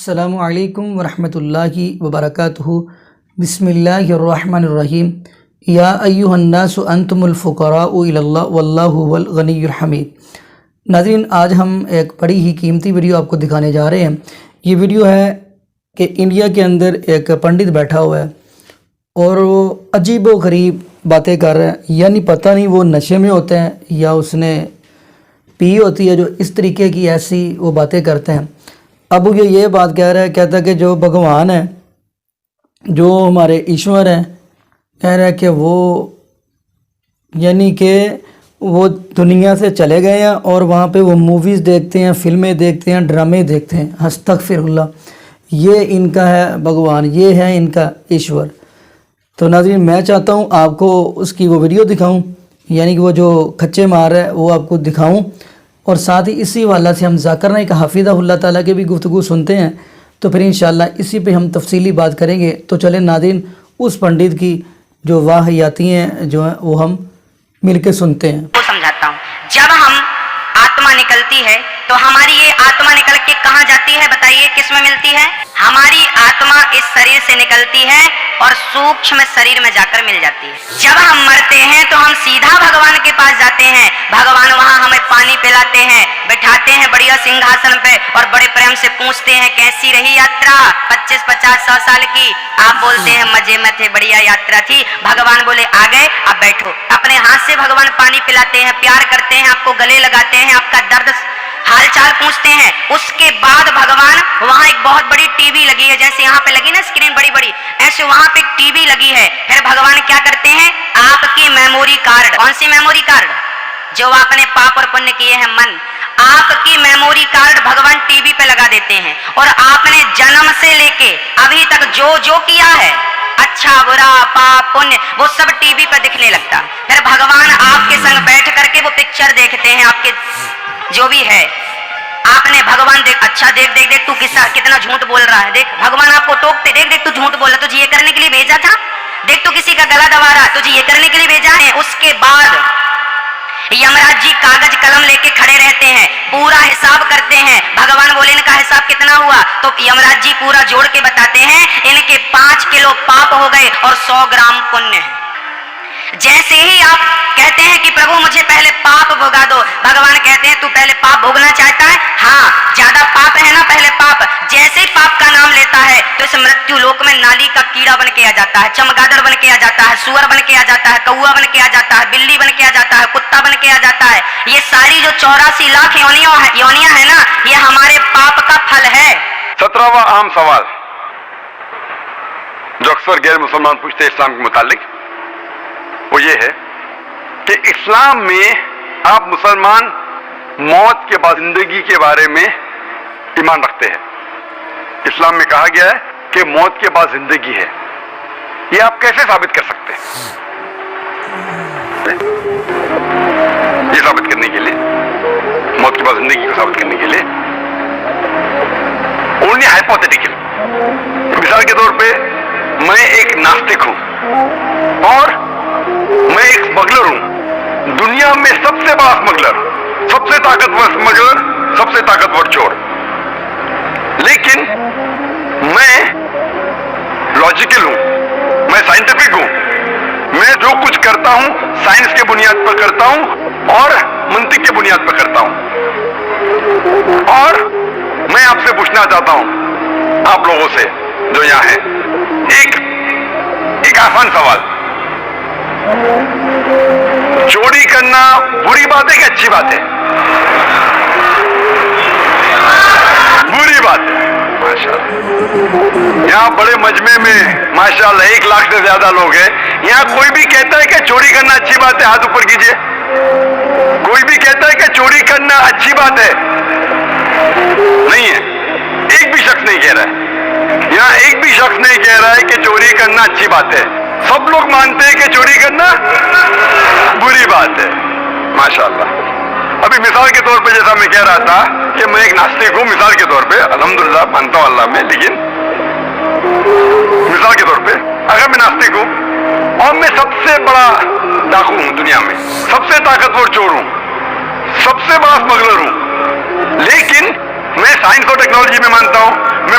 السلام علیکم ورحمۃ اللہ وبرکاتہ۔ بسم اللہ الرحمن الرحیم۔ یا ایھا الناس انتم الفقراء الی اللہ واللہ هو الغنی الحمید۔ ناظرین، آج ہم ایک بڑی ہی قیمتی ویڈیو آپ کو دکھانے جا رہے ہیں۔ یہ ویڈیو ہے کہ انڈیا کے اندر ایک پنڈت بیٹھا ہوا ہے اور وہ عجیب و غریب باتیں کر رہا ہے، یعنی پتہ نہیں وہ نشے میں ہوتے ہیں یا اس نے پی ہوتی ہے جو اس طریقے کی ایسی وہ باتیں کرتے ہیں۔ اب یہ بات کہہ رہا ہے، کہتا ہے کہ جو بھگوان ہے، جو ہمارے ایشور ہیں، کہہ رہا ہے کہ وہ یعنی کہ وہ دنیا سے چلے گئے ہیں اور وہاں پہ وہ موویز دیکھتے ہیں، فلمیں دیکھتے ہیں، ڈرامے دیکھتے ہیں۔ استغفر اللہ، یہ ان کا ہے بھگوان، یہ ہے ان کا ایشور۔ تو ناظرین، میں چاہتا ہوں آپ کو اس کی وہ ویڈیو دکھاؤں، یعنی کہ وہ جو کھچے مار رہا ہے وہ آپ کو دکھاؤں، اور ساتھ ہی اسی حوالہ سے ہم ذاکر نائک حافظہ اللہ تعالیٰ کے بھی گفتگو سنتے ہیں، تو پھر انشاءاللہ اسی پہ ہم تفصیلی بات کریں گے۔ تو چلیں ناظرین، اس پنڈت کی جو واہیاتی ہیں جو ہیں وہ ہم مل کے سنتے ہیں۔ سمجھاتا ہوں، جب ہم آتما نکلتی ہے تو ہماری یہ آتما نکل کے کہاں جاتی ہے؟ بتائیے کس میں ملتی ہے؟ ہماری آتما اس شریر سے نکلتی ہے اور سوکشم شریر میں جا کر مل جاتی ہے۔ جب ہم مرتے ہیں تو ہم سیدھا بھگوان کے پاس جاتے ہیں۔ بھگوان وہاں ہمیں پانی پلاتے ہیں، بٹھاتے ہیں بڑھیا سنگھاسن پہ اور بڑے پریم سے پوچھتے ہیں کیسی رہی یاترا 25 50 100 سال کی؟ آپ بولتے ہیں مزے میں تھے، بڑھیا یاترا تھی۔ بھگوان بولے آ گئے، اب بیٹھو۔ اپنے ہاتھ سے بھگوان پانی پلاتے ہیں، پیار کرتے ہیں، آپ کو گلے لگاتے ہیں، آپ کا درد حال چال پوچھتے ہیں۔ اس کے بعد بھگوان وہاں ایک بہت بڑی ٹی وی لگی ہے، جیسے یہاں پہ لگی نا اسکرین بڑی بڑی، ایسے وہاں پہ ایک ٹی وی لگی ہے۔ پھر بھگوان کیا کرتے ہیں؟ آپ کی میموری کارڈ، کون سی میموری کارڈ؟ جو آپ نے پاپ اور پنیہ کیے ہیں من، آپ کی میموری کارڈ بھگوان ٹی وی پہ لگا دیتے ہیں، اور آپ نے جنم سے لے کے ابھی تک جو کیا ہے، اچھا برا پاپ پنیہ، وہ سب ٹی وی پہ دکھنے لگتا۔ پھر بھگوان آپ کے سنگ بیٹھ کر کے وہ پکچر دیکھتے ہیں، آپ کے جو بھی ہے۔ آپ نے بھگوان دیکھ، اچھا دیکھ دیکھ دیکھ تو کتنا جھوٹ بول رہا ہے، دیکھ بھگوان آپ کو ٹوکتے، دیکھ دیکھ تو جھوٹ بول رہا، تجھے یہ کرنے کے لیے بھیجا تھا، دیکھ تو کسی کا گلا دبا رہا، تجھے یہ کرنے کے لیے بھیجا ہے۔ اس کے بعد یمراج جی کاغذ قلم لے کے کھڑے رہتے ہیں، پورا حساب کرتے ہیں۔ بھگوان بولے ان کا حساب کتنا ہوا؟ تو یمراج جی پورا جوڑ کے بتاتے ہیں ان کے 5 کلو پاپ ہو گئے اور 100 گرام پنیہ ہے۔ جیسے ہی آپ کہتے ہیں کہ پربھو مجھے پہلے پاپ بھگا دو، بھگوان کہتے ہیں تو پہلے پاپ بھوگنا چاہتا ہے؟ ہاں، زیادہ پاپ ہے نا، پہلے پاپ۔ جیسے ہی پاپ کا نام لیتا ہے تو اس مرتیو لوک میں نالی کا کیڑا بن کے آ جاتا ہے، چمگادڑ بن کے آ جاتا ہے، سور بن کے آ جاتا ہے، کوا بن کے آ جاتا ہے، بلی بن کے آ جاتا ہے، کتا بن کے آ جاتا ہے۔ یہ ساری جو 84 لاکھ یونیاں ہیں نا، یہ ہمارے پاپ کا پھل ہے۔ 17واں اہم سوال جو اکثر غیر مسلمان پوچھتے ہیں اسلام کے متعلق، وہ یہ ہے کہ اسلام میں آپ مسلمان موت کے بعد زندگی کے بارے میں ایمان رکھتے ہیں۔ اسلام میں کہا گیا ہے کہ موت کے بعد زندگی ہے، یہ آپ کیسے ثابت کر سکتے ہیں؟ یہ ثابت کرنے کے لیے، موت کے بعد زندگی کو ثابت کرنے کے لیے اونلی ہائپوتھیٹیکل، مثال کے طور پہ میں ایک ناستک ہوں اور میں ایک اسمگلر ہوں، دنیا میں سب سے بڑا اسمگلر، سب سے طاقتور اسمگلر، سب سے طاقتور چور، لیکن میں لاجیکل ہوں، میں سائنٹیفک ہوں، میں جو کچھ کرتا ہوں سائنس کے بنیاد پر کرتا ہوں اور منطق کے بنیاد پر کرتا ہوں۔ اور میں آپ سے پوچھنا چاہتا ہوں، آپ لوگوں سے جو یہاں ہیں، ایک آسان سوال، چوری کرنا بری بات ہے کہ اچھی بات ہے؟ بری بات ہے، ماشاءاللہ۔ یہاں بڑے مجمع میں ماشاءاللہ 1 لاکھ سے زیادہ لوگ ہیں، یہاں کوئی بھی کہتا ہے کہ چوری کرنا اچھی بات ہے؟ ہاتھ اوپر کیجئے۔ کوئی بھی کہتا ہے کہ چوری کرنا اچھی بات ہے؟ نہیں ہے، ایک بھی شخص نہیں کہہ رہا ہے، یہاں ایک بھی شخص نہیں کہہ رہا ہے کہ چوری کرنا اچھی بات ہے۔ سب لوگ مانتے ہیں کہ چوری کرنا بری بات ہے، ماشاءاللہ۔ ابھی مثال کے طور پہ جیسا میں کہہ رہا تھا کہ میں ایک ناستک ہوں، مثال کے طور پہ، الحمدللہ مانتا ہوں اللہ میں، لیکن مثال کے طور پہ اگر میں ناستک ہوں اور میں سب سے بڑا ڈاکو ہوں دنیا میں، سب سے طاقتور چور ہوں، سب سے بڑا اسمگلر ہوں، لیکن میں سائنس اور ٹیکنالوجی میں مانتا ہوں، میں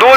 2,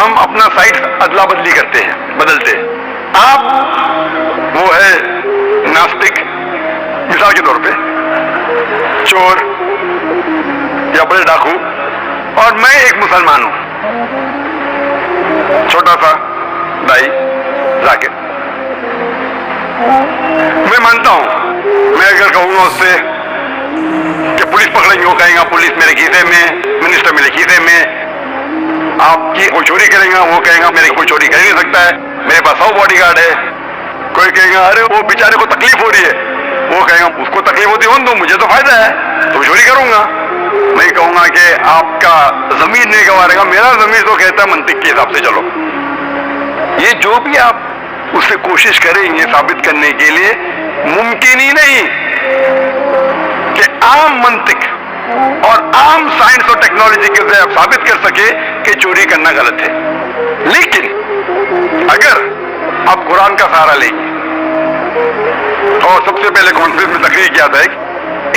ہم اپنا سائٹ ادلا بدلی کرتے ہیں، بدلتے ہیں. آپ وہ ہے ناستک، مثال کے طور پہ چور یا بڑے ڈاکو، اور میں ایک مسلمان ہوں، چھوٹا سا بھائی ذاکر. میں مانتا ہوں، میں اگر کہوں گا اس سے کہ پولیس پکڑیں گے، وہ کہیں گا پولیس میرے کھیسے میں، منسٹر میرے کھیسے میں. آپ کی کوئی چوری کریں گا، وہ کہیں گا میرے کوئی چوری کر نہیں سکتا ہے، میرے پاس 100 باڈی گارڈ ہے. کوئی کہے گا ارے وہ بیچارے کو تکلیف ہو رہی ہے، وہ کہیں گا اس کو تکلیف ہوتی ہے تو مجھے تو فائدہ ہے تو چوری کروں گا. میں کہوں گا کہ آپ کا ضمیر نہیں گوارے گا، میرا ضمیر تو کہتا ہے منطق کے حساب سے چلو. یہ جو بھی آپ اس سے کوشش کریں گے ثابت کرنے کے لیے، ممکن ہی نہیں کہ عام منطق اور عام سائنس اور ٹیکنالوجی کے ذریعے آپ ثابت کر سکے کہ چوری کرنا غلط ہے. لیکن اگر آپ قرآن کا سہارا لیں گے، اور سب سے پہلے کانفرنس میں تقریر کیا تھا ایک،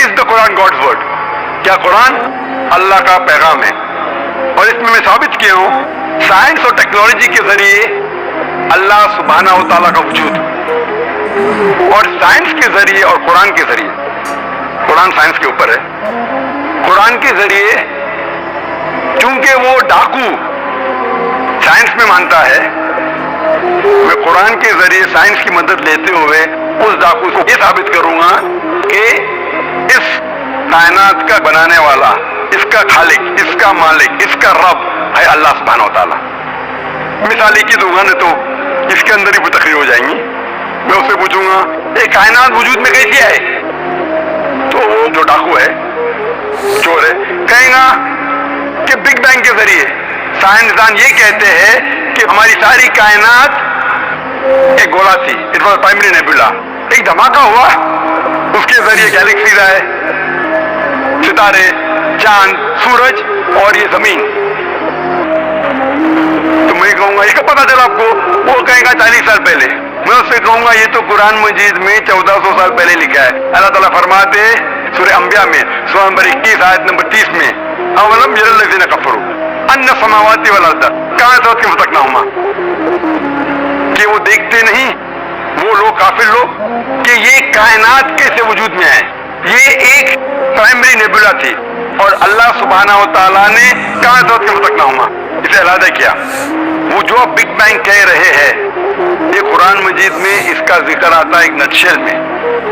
از دا قرآن گاڈز ورڈ، کیا قرآن اللہ کا پیغام ہے؟ اور اس میں میں ثابت کیا ہوں سائنس اور ٹیکنالوجی کے ذریعے اللہ سبحانہ و تعالیٰ کا وجود، اور سائنس کے ذریعے اور قرآن کے ذریعے، قرآن سائنس کے اوپر ہے، قرآن کے ذریعے چونکہ وہ ڈاکو سائنس میں مانتا ہے، میں قرآن کے ذریعے سائنس کی مدد لیتے ہوئے اس ڈاکو کو یہ ثابت کروں گا کہ اس کائنات کا بنانے والا، اس کا خالق، اس کا مالک، اس کا رب ہے اللہ سبحانہ و تعالیٰ. مثال کی دوں گا نہ تو اس کے اندر ہی وہ تقریر ہو جائیں گی. میں اس سے پوچھوں گا یہ کائنات وجود میں کیسی آئے، تو وہ جو ڈاکو ہے، چور ہے، کہیں گا کہ بگ بینگ کے ذریعے. سائنسدان یہ کہتے ہیں کہ ہماری ساری کائنات ایک گولا تھی، اٹ واز پرائمری نیبولا، ایک دھماکہ ہوا، اس کے ذریعے گیلیکسیز آئے، ستارے، چاند، سورج اور یہ زمین. تو میں کہوں گا یہ کب پتا چلا آپ کو؟ وہ کہے گا 40 سال پہلے. میں اس سے کہوں گا یہ تو قرآن مجید میں 1400 سال پہلے لکھا ہے. اللہ تعالیٰ فرماتے سورہ انبیاء میں سورہ نمبر 21 آیت نمبر 30 میں، اولم یر الذین کفروا ان السماوات والارض کانتا رتقناہما، کہ وہ دیکھتے نہیں وہ لوگ، کافر لوگ، کہ یہ کائنات کیسے وجود میں آئے. یہ ایک پرائمری نیبولا تھی اور اللہ سبحانہ و تعالیٰ نے کانتا رتقناہما اسے علیحدہ کیا. وہ جو آپ بگ بینگ کہہ رہے ہیں، یہ قرآن مجید میں اس کا ذکر آتا ہے ایک نتشل میں،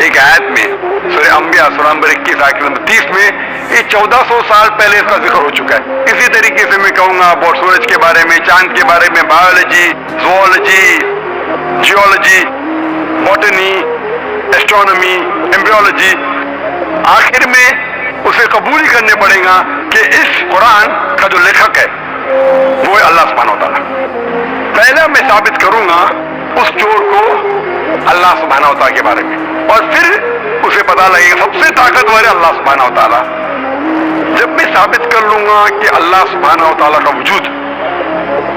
ایک آیت میں، سورہ انبیاء سورہ نمبر 21 آیت نمبر 30 میں. یہ 1400 سال پہلے اس کا ذکر ہو چکا ہے. اسی طریقے سے میں کہوں گا اور سورج کے بارے میں، چاند کے بارے میں، biology, zoology, geology, botany, astronomy, embryology. آخر میں اسے قبول ہی کرنے پڑے گا کہ اس قرآن کا جو لکھک ہے وہ ہے اللہ سبحانہ و تعالیٰ. پہلا میں ثابت کروں گا اس چور کو اللہ سبحانہ و تعالیٰ کے بارے میں، اور پھر اسے پتا لگے گا سب سے طاقتور ہے اللہ سبحانہ و تعالیٰ. جب میں ثابت کر لوں گا کہ اللہ سبحانہ و تعالیٰ کا وجود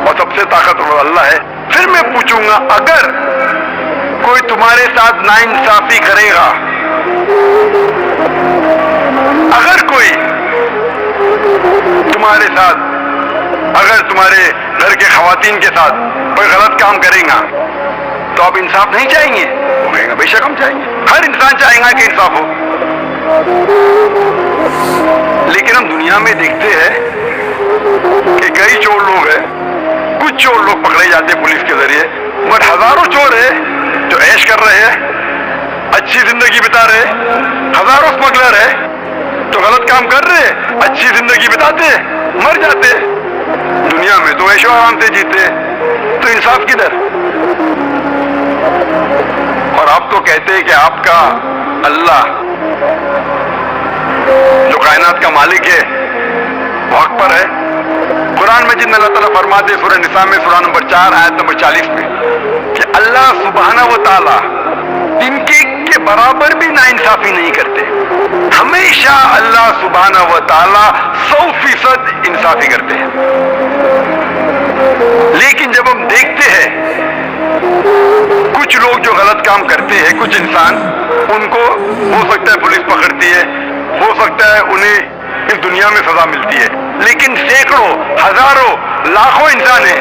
اور سب سے طاقتور اللہ ہے، پھر میں پوچھوں گا اگر کوئی تمہارے ساتھ ناانصافی کرے گا، اگر کوئی تمہارے ساتھ، اگر تمہارے گھر کے خواتین کے ساتھ کوئی غلط کام کرے گا تو آپ انصاف نہیں چاہیں گے؟ وہ کہے گا بے شک ہم چاہیں گے، ہر انسان چاہیں گا کہ انصاف ہو. لیکن ہم دنیا میں دیکھتے ہیں کہ کئی چور لوگ ہیں، کچھ چور لوگ پکڑے جاتے ہیں پولیس کے ذریعے، بٹ ہزاروں چور ہیں جو عیش کر رہے ہیں، اچھی زندگی بتا رہے. ہزاروں اسمگلر ہیں جو غلط کام کر رہے، اچھی زندگی بتاتے، مر جاتے دنیا میں، تو عیش و آرام سے جیتے. تو انصاف کدھر؟ اور آپ تو کہتے ہیں کہ آپ کا اللہ جو کائنات کا مالک ہے وہ حق پر ہے. قرآن میں جن اللہ تعالیٰ فرماتے سورہ نساء میں سورہ نمبر 4 آیت نمبر 40 میں کہ اللہ سبحانہ و تعالیٰ ان کے برابر بھی ناانصافی نہیں کرتے. ہمیشہ اللہ سبحانہ و تعالیٰ 100% انصافی کرتے ہیں. لیکن جب ہم دیکھتے ہیں کچھ لوگ جو غلط کام کرتے ہیں، کچھ انسان، ان کو ہو سکتا ہے پولیس پکڑتی ہے، ہو سکتا ہے انہیں اس دنیا میں سزا ملتی ہے، لیکن سینکڑوں، ہزاروں، لاکھوں انسان ہیں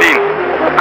3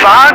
60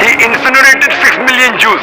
He incinerated 6 million Jews।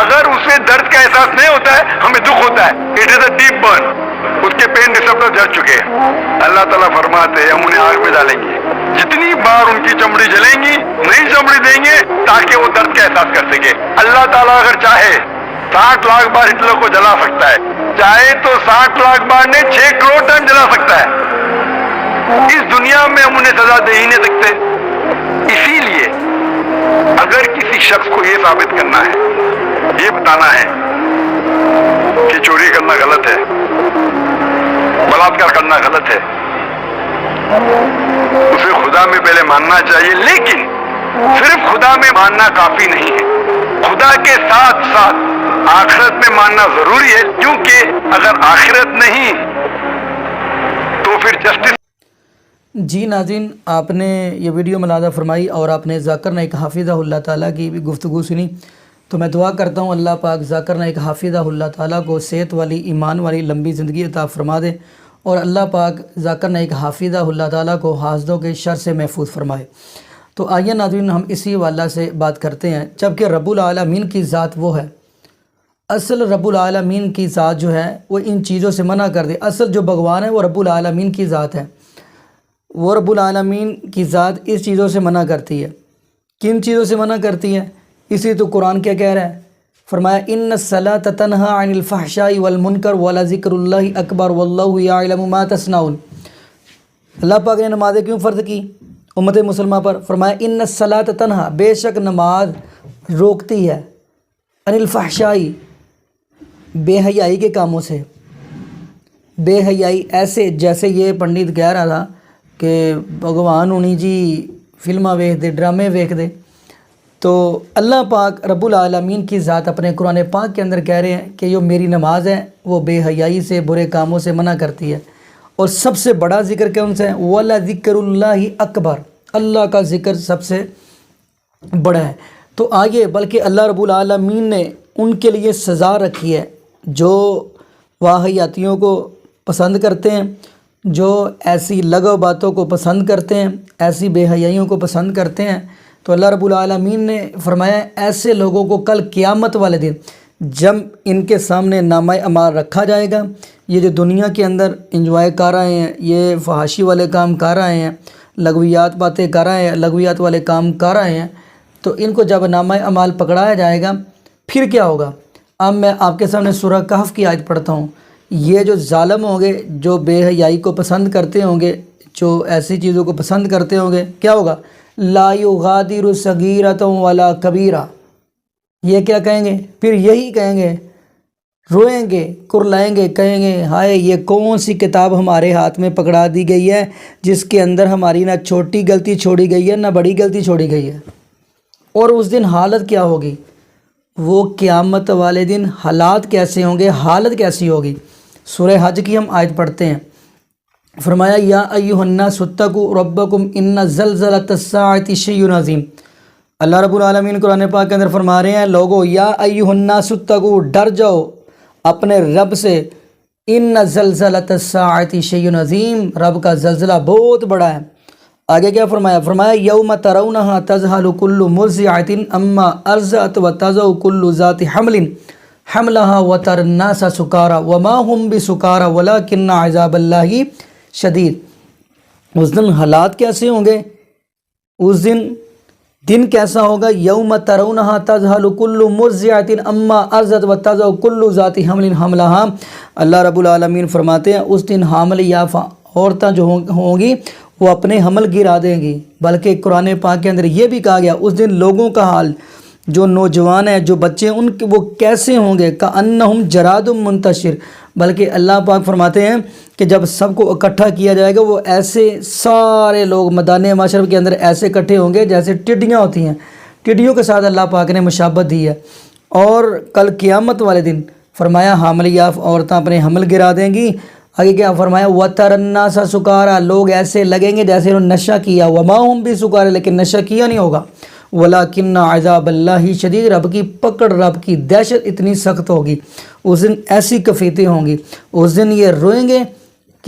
اگر اسے درد کا احساس نہیں ہوتا ہے ہمیں دکھ ہوتا ہے. It is a deep burn. اس کے پین ریسپٹر جل چکے ہیں. اللہ تعالیٰ فرماتے ہیں ہم انہیں آگ میں ڈالیں گے. جتنی بار ان کی چمڑی جلیں گی نئی چمڑی دیں گے تاکہ وہ درد کا احساس کر سکے. اللہ تعالیٰ اگر چاہے 60 لاکھ بار ہٹلر کو جلا سکتا ہے, چاہے تو 60 لاکھ بار نے 6 کروڑ ٹائم جلا سکتا ہے. اس دنیا میں ہم انہیں سزا دے ہی نہیں سکتے. اسی لیے اگر کسی شخص کو یہ ثابت کرنا ہے, یہ بتانا ہے کہ چوری کرنا غلط ہے, بلاತ್ಕಾರ کرنا غلط ہے, اسے خدا میں پہلے ماننا چاہیے. لیکن صرف خدا میں ماننا کافی نہیں ہے, خدا کے ساتھ ساتھ آخرت میں ماننا ضروری ہے. کیونکہ اگر آخرت نہیں تو پھر جسٹس. جی ناظرین, آپ نے یہ ویڈیو ملاحظہ فرمائی اور آپ نے ذاکر نائک حافظہ اللہ تعالیٰ کی بھی گفتگو سنی. تو میں دعا کرتا ہوں اللہ پاک ذاکر نائک حافظہ اللہ تعالیٰ کو صحت والی, ایمان والی لمبی زندگی عطا فرما دے, اور اللہ پاک ذاکر نائک حافظہ اللہ تعالیٰ کو حاسدوں کے شر سے محفوظ فرمائے. تو آئیے ناظرین, ہم اسی حوالہ سے بات کرتے ہیں. جبکہ رب العالمین کی ذات وہ ہے, اصل رب العالمین کی ذات جو ہے وہ ان چیزوں سے منع کر دے. اصل جو بھگوان ہے وہ رب العالمین کی ذات ہے, وہ رب العالمین کی ذات اس چیزوں سے منع کرتی ہے. کن چیزوں سے منع کرتی ہے؟ اسی تو قرآن کیا کہہ رہا ہے, فرمایا ان الصلاۃ تنہی عن الفحشاء والمنکر ولذکر اللہ اکبر واللہ یعلم ما تصنعون. اللہ پاک نے نمازیں کیوں فرض کی امت مسلمہ پر؟ فرمایا ان الصلاۃ تنہی, بے شک نماز روکتی ہے, عن الفحشاء, بے حیائی کے کاموں سے. بے حیائی ایسے جیسے یہ پنڈت کہہ رہا تھا کہ بھگوان ہونی جی فلماں ویکھ دے, ڈرامے ویکھ دے. تو اللہ پاک رب العالمین کی ذات اپنے قرآن پاک کے اندر کہہ رہے ہیں کہ جو میری نماز ہے وہ بے حیائی سے, برے کاموں سے منع کرتی ہے. اور سب سے بڑا ذکر کون سا ہے؟ وَلَذِكْرُ اللَّهِ اکبر, اللہ کا ذکر سب سے بڑا ہے. تو آگے بلکہ اللہ رب العالمین نے ان کے لیے سزا رکھی ہے جو واہیاتیوں کو پسند کرتے ہیں, جو ایسی لغو باتوں کو پسند کرتے ہیں, ایسی بے حیائیوں کو پسند کرتے ہیں. تو اللہ رب العالمین نے فرمایا ایسے لوگوں کو کل قیامت والے دن جب ان کے سامنے نامہ اعمال رکھا جائے گا, یہ جو دنیا کے اندر انجوائے کر رہے ہیں, یہ فحاشی والے کام کر رہے ہیں, لغویات باتیں کر رہے ہیں, لغویات والے کام کر رہے ہیں, تو ان کو جب نامہ اعمال پکڑایا جائے گا پھر کیا ہوگا؟ اب میں آپ کے سامنے سورہ کہف کی آیت پڑھتا ہوں. یہ جو ظالم ہوں گے, جو بے حیائی کو پسند کرتے ہوں گے, جو ایسی چیزوں کو پسند کرتے ہوں گے, کیا ہوگا؟ لا یغادر صغیرۃ ولا کبیرہ. یہ کیا کہیں گے؟ پھر یہی کہیں گے, روئیں گے, کرلائیں گے, کہیں گے ہائے یہ کون سی کتاب ہمارے ہاتھ میں پکڑا دی گئی ہے جس کے اندر ہماری نہ چھوٹی غلطی چھوڑی گئی ہے نہ بڑی غلطی چھوڑی گئی ہے. اور اس دن حالت کیا ہوگی؟ وہ قیامت والے دن حالات کیسے ہوں گے, حالت کیسی ہوگی؟ سورہ حج کی ہم آیت پڑھتے ہیں. فرمایا یا ایھا الناس اتقوا ربکم ان زلزلۃ الساعۃ شیء عظیم. اللہ رب العالمین قرآن پاک کے اندر فرما رہے ہیں لوگو یا ایھا الناس اتقوا, ڈر جاؤ اپنے رب سے, ان زلزلۃ الساعۃ شیء عظیم, رب کا زلزلہ بہت بڑا ہے. آگے کیا فرمایا؟ فرمایا یوم ترونہا تذہل کل مرضعۃ اما ارضعت وتضع کل ذات حمل حملها وتری الناس سکارى وما هم بسکارى ولکن عذاب اللہ شدید. اس دن حالات کیسے ہوں گے؟ اس دن کیسا ہوگا؟ یوم ترونہا تذہل کل مرضعۃ اما ارضعت وتضع کل ذات حمل حملها. اللہ رب العالمین فرماتے ہیں اس دن حامل یافہ عورتیں جو ہوں گی وہ اپنے حمل گرا دیں گی. بلکہ قرآن پاک کے اندر یہ بھی کہا گیا اس دن لوگوں کا حال, جو نوجوان ہیں, جو بچے, ان کے وہ کیسے ہوں گے؟ کأنہم جراد منتشر. بلکہ اللہ پاک فرماتے ہیں کہ جب سب کو اکٹھا کیا جائے گا وہ ایسے سارے لوگ میدان محشر کے اندر ایسے اکٹھے ہوں گے جیسے ٹڈیاں ہوتی ہیں. ٹڈیوں کے ساتھ اللہ پاک نے مشابہت دی ہے. اور کل قیامت والے دن فرمایا حامل یاف عورتیں اپنے حمل گرا دیں گی. آگے کیا فرمایا؟ وَتَرَى النَّاسَ سُكَارَى, لوگ ایسے لگیں گے جیسے انہوں نے نشہ کیا. وَمَا هُمْ بِسُكَارَى, لیکن نشہ کیا نہیں ہوگا. وَلَكِنَّ عَذَابَ اللَّهِ شَدِيدٌ, رب کی پکڑ, رب کی دہشت اتنی سخت ہوگی. اس دن ایسی کفیتیں ہوں گی, اس دن یہ روئیں گے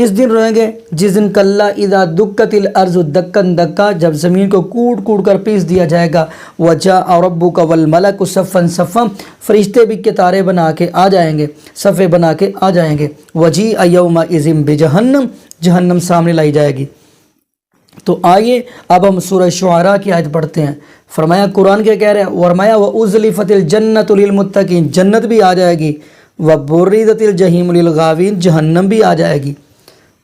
کس دن روئیں گے؟ جس دن کلا اذا دکت الارض دکن دکا، جب زمین کو کوٹ کوٹ کر پیس دیا جائے گا، وجاء ربک والملک صفا صفا، فرشتے بھی کتارے بنا کے آ جائیں گے، صفے بنا کے آ جائیں گے، وجیء یومئذ بجہنم، جہنم سامنے لائی جائے گی۔ تو آئیے اب ہم سورہ شعراء کی آیت پڑھتے ہیں۔ فرمایا قرآن کیا کہہ رہا ہے؟ فرمایا وَأُزْلِفَتِ الْجَنَّةُ لِلْمُتَّقِينَ، جنت بھی آ جائے گی، وَبُرِّزَتِ الْجَحِيمُ لِلْغَاوِينَ، جہنم بھی آ جائے گی۔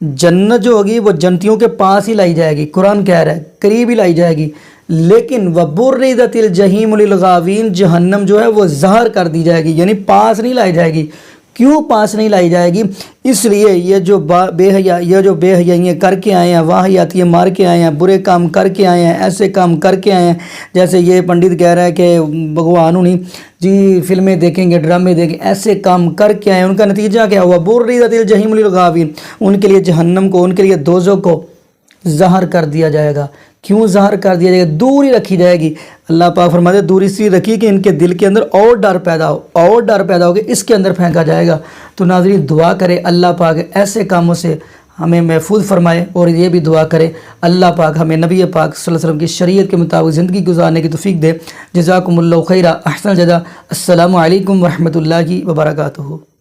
جنت جو ہوگی وہ جنتیوں کے پاس ہی لائی جائے گی، قرآن کہہ رہا ہے قریب ہی لائی جائے گی، لیکن وَبُرِّزَتِ الْجَحِيمُ لِلْغَاوِينَ، جہنم جو ہے وہ ظاہر کر دی جائے گی، یعنی پاس نہیں لائی جائے گی۔ کیوں پاس نہیں لائی جائے گی؟ اس لیے یہ جو بے حیائیاں کر کے آئے ہیں، واہیاتیں مار کے آئے ہیں، برے کام کر کے آئے ہیں، ایسے کام کر کے آئے ہیں، جیسے یہ پنڈت کہہ رہا ہے کہ بھگوان نہیں جی فلمیں دیکھیں گے، ڈرامے دیکھیں، ایسے کام کر کے آئے ہیں، ان کا نتیجہ کیا ہوا؟ بُرِّزَتِ الْجَحِيمُ لِلْغَاوِينَ، ان کے لیے جہنم کو، ان کے لیے دوزخ کو ظاہر کر دیا جائے گا۔ کیوں ظاہر کر دیا جائے گا؟ دور ہی رکھی جائے گی۔ اللہ پاک فرماتے ہیں دور اس لیے رکھی کہ ان کے دل کے اندر اور ڈر پیدا ہو کہ اس کے اندر پھینکا جائے گا۔ تو ناظرین دعا کرے اللہ پاک ایسے کاموں سے ہمیں محفوظ فرمائے، اور یہ بھی دعا کرے اللہ پاک ہمیں نبی پاک صلی اللہ علیہ وسلم کی شریعت کے مطابق زندگی گزارنے کی توفیق دے۔ جزاکم اللہ خیرہ، احسن الجزا۔ السلام علیکم ورحمۃ اللہ وبرکاتہ۔